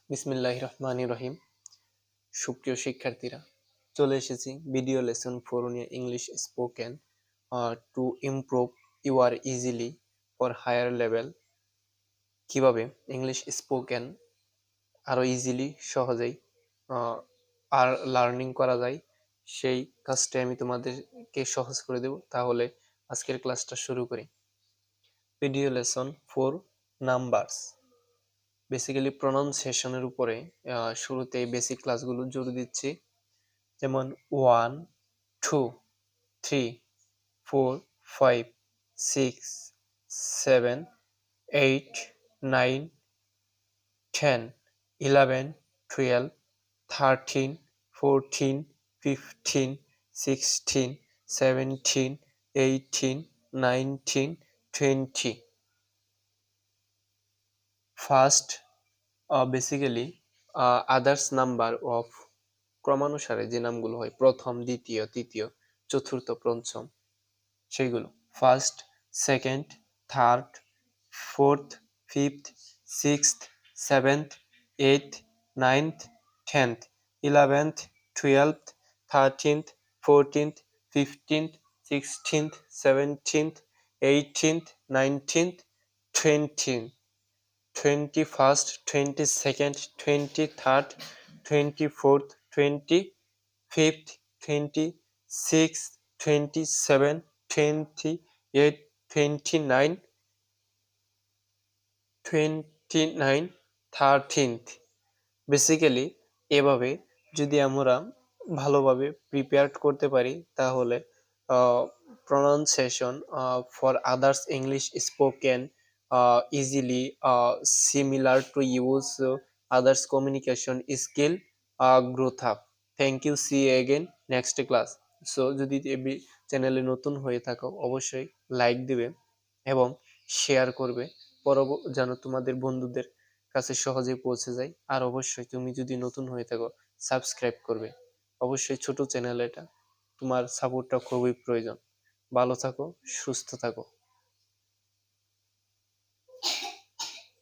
বিসমিল্লাহির রহমানির রহিম। সুপ্রিয় শিক্ষার্থীরা, চলে এসেছি ভিডিও লেসন 4 নিয়ে English spoken to improve your easily for higher level. কিভাবে ইংলিশ স্পোকেন আরো ইজিলি সহজেই আর লার্নিং করা যায়, সেই কাজটা আমি তোমাদেরকে সহজ করে দেব। তাহলে আজকের ক্লাসটা শুরু করি। Video lesson 4 numbers. বেসিক্যালি প্রনাউন্সিয়েশনের উপরে শুরুতে বেসিক ক্লাসগুলো জোর দিচ্ছি, যেমন 1, 2, 3, 4, 5, 6, 7, 8, 9, 10, 11, 12, 13, 14, 15, 16, 17, 18, 19, 20. First, basically others number of ক্রমানুসারে যে নামগুলো হয়, প্রথম, দ্বিতীয়, তৃতীয়, চতুর্থ, পঞ্চম, সেইগুলো first, second, third, fourth, fifth, sixth, seventh, eighth, ninth, 10th, 11th, 12th, 13th, 14th, 15th, 16th, 17th, 18th, 19th, 20th, 21st, 22nd, 23rd, 24th, 25th, 26th, 27th, 28th, 29, 13th। Basically এভাবে যদি আমরা ভালোভাবে প্রিপেয়ার করতে পারি, তাহলে pronunciation for others English spoken easily similar to use others communication skill growth up. Thank you, see you again next class. So যদি চ্যানেলে নতুন হয়ে থাকো, অবশ্যই লাইক দিবে এবং শেয়ার করবে, যেন তোমাদের বন্ধুদের কাছে সহজে পৌঁছে যায়। আর অবশ্যই তুমি যদি নতুন হয়ে থাকো, সাবস্ক্রাইব করবে। অবশ্যই ছোট চ্যানেল এটা, তোমার সাপোর্টটা খুবই প্রয়োজন। ভালো থাকো, সুস্থ থাকো।